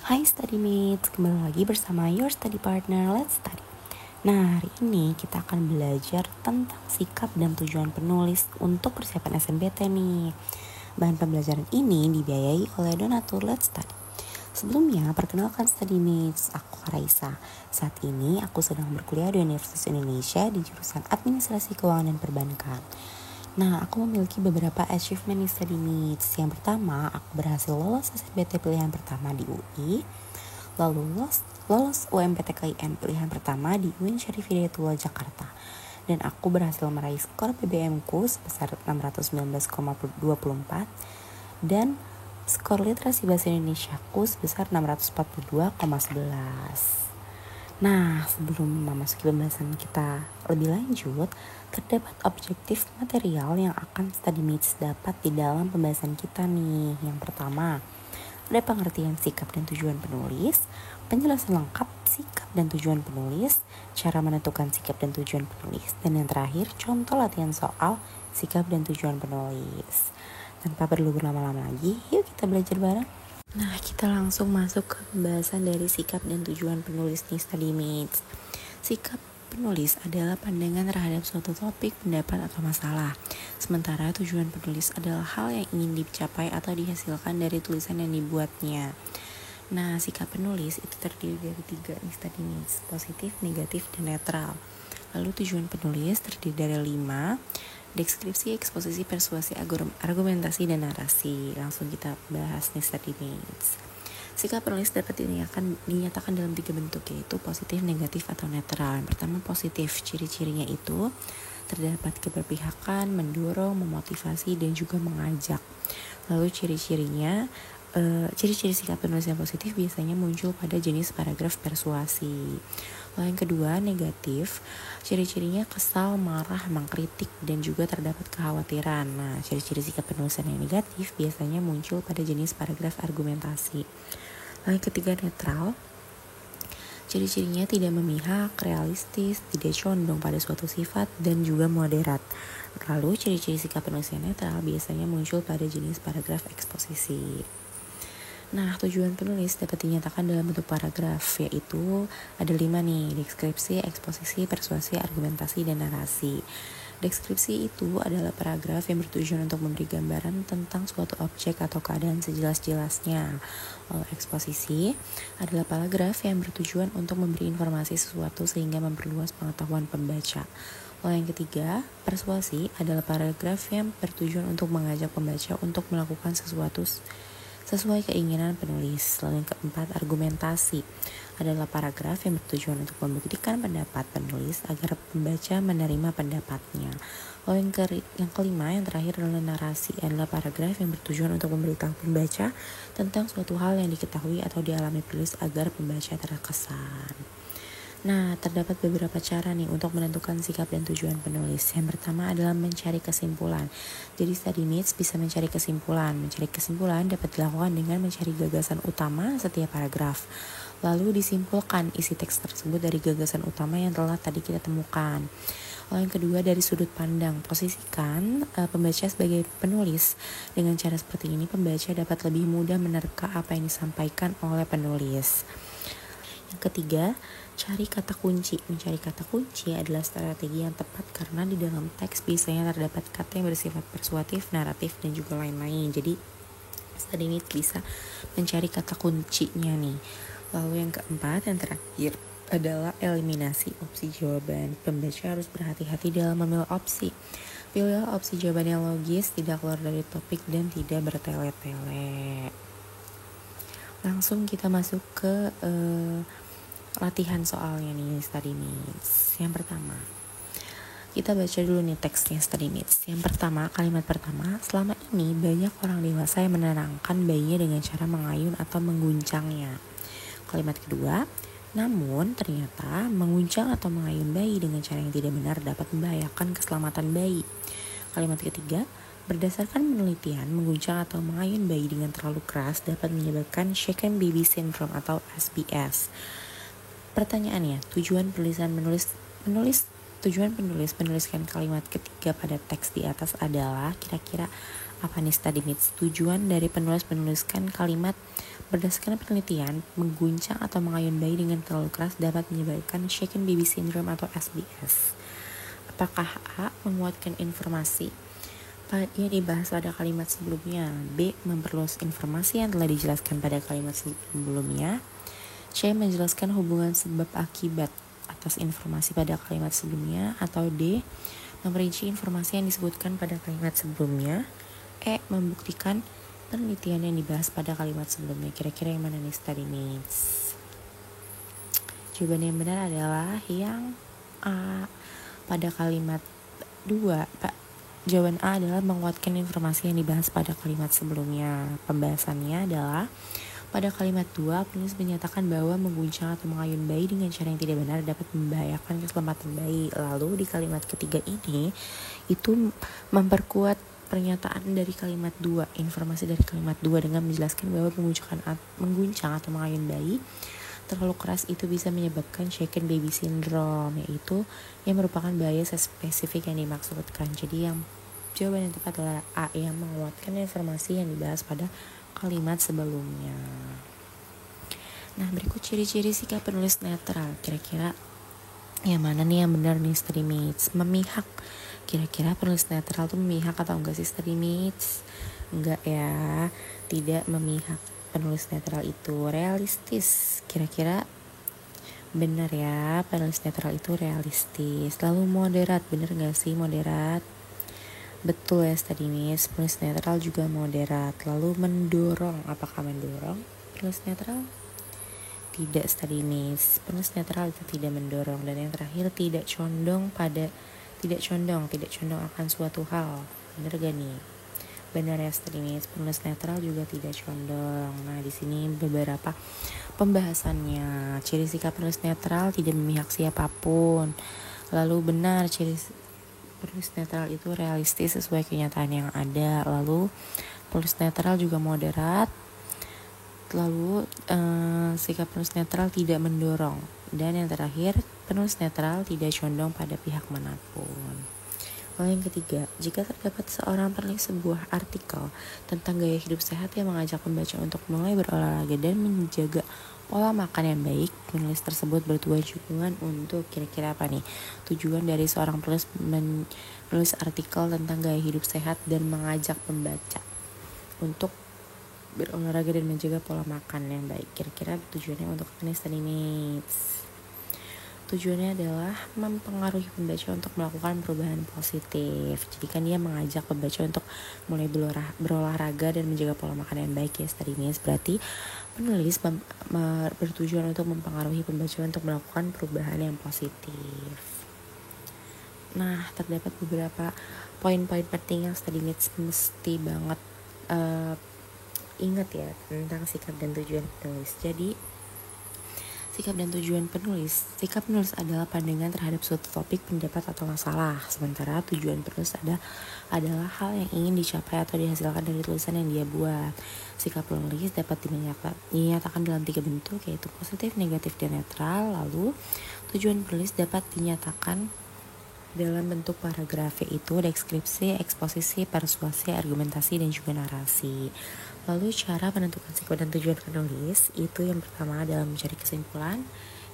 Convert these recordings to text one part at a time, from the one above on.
Hai study mates, kembali lagi bersama your study partner, let's study. Nah, hari ini kita akan belajar tentang sikap dan tujuan penulis untuk persiapan SNMPTN nih. Bahan pembelajaran ini dibiayai oleh donatur Let's Study. Sebelumnya, perkenalkan study mates, aku Raisa. Saat ini aku sedang berkuliah di Universitas Indonesia di jurusan Administrasi Keuangan dan Perbankan. Nah, aku memiliki beberapa achievement di study mates. Yang pertama, aku berhasil lolos SNMPT pilihan pertama di UI, lalu lolos UMPTKIN pilihan pertama di UIN Syarif Hidayatullah Jakarta. Dan aku berhasil meraih skor PBM-ku sebesar 619,24 dan skor literasi bahasa Indonesia-ku sebesar 642,11. Nah, sebelum memasuki pembahasan kita lebih lanjut, terdapat objektif material yang akan study mates dapat di dalam pembahasan kita nih. Yang pertama, ada pengertian sikap dan tujuan penulis, penjelasan lengkap sikap dan tujuan penulis, cara menentukan sikap dan tujuan penulis, dan yang terakhir, contoh latihan soal sikap dan tujuan penulis. Tanpa perlu berlama-lama lagi, yuk kita belajar bareng. Nah, kita langsung masuk ke pembahasan dari sikap dan tujuan penulis nih study mates. Sikap penulis adalah pandangan terhadap suatu topik, pendapat, atau masalah. Sementara tujuan penulis adalah hal yang ingin dicapai atau dihasilkan dari tulisan yang dibuatnya. Nah, sikap penulis itu terdiri dari 3 nih study mates, positif, negatif, dan netral. Lalu tujuan penulis terdiri dari 5, deskripsi, eksposisi, persuasi, argumentasi, dan narasi. Langsung kita bahas nih study mates. Sikap penulis dapat dinyatakan dalam 3 bentuk, yaitu positif, negatif, atau netral. Yang pertama positif, ciri-cirinya itu terdapat keberpihakan, mendorong, memotivasi, dan juga mengajak. Lalu ciri-ciri sikap penulis yang positif biasanya muncul pada jenis paragraf persuasi. Lalu yang kedua, negatif, ciri-cirinya kesal, marah, mengkritik, dan juga terdapat kekhawatiran. Nah, ciri-ciri sikap penulisan yang negatif biasanya muncul pada jenis paragraf argumentasi. Lalu yang ketiga, netral, ciri-cirinya tidak memihak, realistis, tidak condong pada suatu sifat, dan juga moderat. Lalu ciri-ciri sikap penulis yang netral biasanya muncul pada jenis paragraf eksposisi. Nah, tujuan penulis dapat dinyatakan dalam bentuk paragraf, yaitu ada 5 nih, deskripsi, eksposisi, persuasi, argumentasi, dan narasi. Deskripsi itu adalah paragraf yang bertujuan untuk memberi gambaran tentang suatu objek atau keadaan sejelas-jelasnya. Lalu eksposisi adalah paragraf yang bertujuan untuk memberi informasi sesuatu sehingga memperluas pengetahuan pembaca. Lalu yang ketiga, persuasi adalah paragraf yang bertujuan untuk mengajak pembaca untuk melakukan sesuatu sesuai keinginan penulis. Lalu yang keempat, argumentasi adalah paragraf yang bertujuan untuk membuktikan pendapat penulis agar pembaca menerima pendapatnya. Lalu yang kelima, yang terakhir adalah narasi, adalah paragraf yang bertujuan untuk memberitahu pembaca tentang suatu hal yang diketahui atau dialami penulis agar pembaca terkesan. Nah, terdapat beberapa cara nih untuk menentukan sikap dan tujuan penulis. Yang pertama adalah mencari kesimpulan. Jadi study mates bisa mencari kesimpulan. Mencari kesimpulan dapat dilakukan dengan mencari gagasan utama setiap paragraf. Lalu disimpulkan isi teks tersebut dari gagasan utama yang telah tadi kita temukan. Lalu yang kedua, dari sudut pandang. Posisikan pembaca sebagai penulis. Dengan cara seperti ini, pembaca dapat lebih mudah menerka apa yang disampaikan oleh penulis. Yang ketiga, cari kata kunci. Mencari kata kunci adalah strategi yang tepat karena di dalam teks biasanya terdapat kata yang bersifat persuasif, naratif, dan juga lain-lain. Jadi, study mates bisa mencari kata kuncinya nih. Lalu yang keempat, yang terakhir adalah eliminasi opsi jawaban. Pembaca harus berhati-hati dalam memilih opsi. Pilih opsi jawaban yang logis, tidak keluar dari topik, dan tidak bertele-tele. Langsung kita masuk ke latihan soalnya nih study mates. Yang pertama, kita baca dulu nih teksnya study mates. Yang pertama, kalimat pertama, selama ini banyak orang dewasa yang menenangkan bayinya dengan cara mengayun atau mengguncangnya. Kalimat kedua, namun ternyata mengguncang atau mengayun bayi dengan cara yang tidak benar dapat membahayakan keselamatan bayi. Kalimat ketiga, berdasarkan penelitian, mengguncang atau mengayun bayi dengan terlalu keras dapat menyebabkan shaken baby syndrome atau SBS. Pertanyaannya, tujuan penulis menuliskan kalimat ketiga pada teks di atas adalah kira-kira Apa nih study myths? Tujuan dari penulis menuliskan kalimat berdasarkan penelitian, mengguncang atau mengayun bayi dengan terlalu keras dapat menyebabkan shaken baby syndrome atau SBS. Apakah A. menguatkan informasi yang dibahas pada kalimat sebelumnya, B. memperluas informasi yang telah dijelaskan pada kalimat sebelumnya, C. menjelaskan hubungan sebab akibat atas informasi pada kalimat sebelumnya, atau D. memperinci informasi yang disebutkan pada kalimat sebelumnya, E. membuktikan penelitian yang dibahas pada kalimat sebelumnya. Kira-kira yang mana nih study myths? Jawaban yang benar adalah yang A. Pada kalimat 2, jawaban A adalah menguatkan informasi yang dibahas pada kalimat sebelumnya. Pembahasannya adalah pada kalimat 2, penulis menyatakan bahwa mengguncang atau mengayun bayi dengan cara yang tidak benar dapat membahayakan keselamatan bayi. Lalu di kalimat ketiga ini, itu memperkuat pernyataan dari kalimat 2, informasi dari kalimat 2 dengan menjelaskan bahwa mengguncang atau mengayun bayi terlalu keras itu bisa menyebabkan shaken baby syndrome, yaitu yang merupakan bahaya spesifik yang dimaksudkan. Jadi yang jawaban yang tepat adalah A, yang menguatkan informasi yang dibahas pada kalimat sebelumnya. Nah, berikut ciri-ciri sikap penulis netral. Kira-kira yang mana nih yang benar nih study myths? Memihak. Kira-kira penulis netral tuh memihak atau enggak sih study myths? Enggak ya, tidak memihak. Penulis netral itu realistis. Kira-kira benar ya, penulis netral itu realistis. Lalu moderat, benar gak sih moderat? Betul ya study myths, penulis netral juga moderat. Lalu mendorong, apakah mendorong penulis netral? Tidak study myths, penulis netral itu tidak mendorong. Dan yang terakhir tidak condong akan suatu hal. Benar gak nih? Benar ya study myths, penulis netral juga tidak condong. Nah, di sini beberapa pembahasannya. Ciri sikap penulis netral tidak memihak siapapun. Lalu benar, ciri penulis netral itu realistis sesuai kenyataan yang ada. Lalu penulis netral juga moderat. Lalu sikap penulis netral tidak mendorong. Dan yang terakhir, penulis netral tidak condong pada pihak manapun. Lalu yang ketiga, jika terdapat seorang penulis sebuah artikel tentang gaya hidup sehat yang mengajak pembaca untuk mulai berolahraga dan menjaga pola makan yang baik, penulis tersebut bertujuan untuk kira-kira apa nih? Tujuan dari seorang penulis menulis artikel tentang gaya hidup sehat dan mengajak pembaca untuk berolahraga dan menjaga pola makan yang baik. Kira-kira tujuannya untuk apa nih study myths? Tujuannya adalah mempengaruhi pembaca untuk melakukan perubahan positif. Jadi kan dia mengajak pembaca untuk mulai berolahraga dan menjaga pola makan yang baik ya study myths. Berarti penulis bertujuan untuk mempengaruhi pembaca untuk melakukan perubahan yang positif. Nah, terdapat beberapa poin-poin penting yang study myths mesti banget ingat ya tentang sikap dan tujuan penulis. Jadi sikap dan tujuan penulis. Sikap penulis adalah pandangan terhadap suatu topik, pendapat, atau masalah. Sementara tujuan penulis adalah hal yang ingin dicapai atau dihasilkan dari tulisan yang dia buat. Sikap penulis dapat dinyatakan dalam 3 bentuk, yaitu positif, negatif, dan netral. Lalu tujuan penulis dapat dinyatakan dalam bentuk paragraf, yaitu deskripsi, eksposisi, persuasi, argumentasi, dan juga narasi. Lalu cara menentukan sikap dan tujuan penulis itu yang pertama adalah mencari kesimpulan,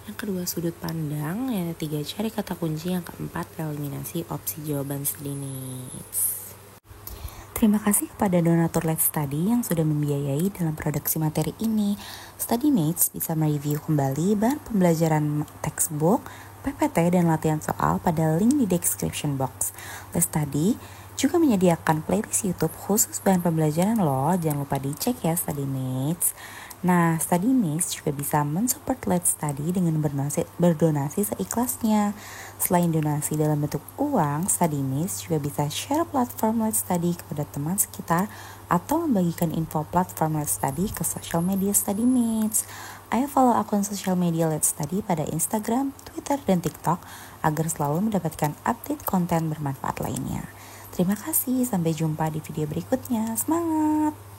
yang kedua sudut pandang, yang ketiga cari kata kunci, yang keempat eliminasi opsi jawaban study myths. Terima kasih kepada donatur Let's Study yang sudah membiayai dalam produksi materi ini. Study myths bisa mereview kembali bahan pembelajaran textbook, PPT, dan latihan soal pada link di description box. Let's Study juga menyediakan playlist YouTube khusus bahan pembelajaran loh. Jangan lupa dicek ya study myths. Nah, study myths juga bisa mensupport Let's Study dengan berdonasi seikhlasnya. Selain donasi dalam bentuk uang, study myths juga bisa share platform Let's Study kepada teman sekitar atau membagikan info platform Let's Study ke social media study myths. Ayo follow akun social media Let's Study pada Instagram, Twitter, dan TikTok agar selalu mendapatkan update konten bermanfaat lainnya. Terima kasih, sampai jumpa di video berikutnya. Semangat!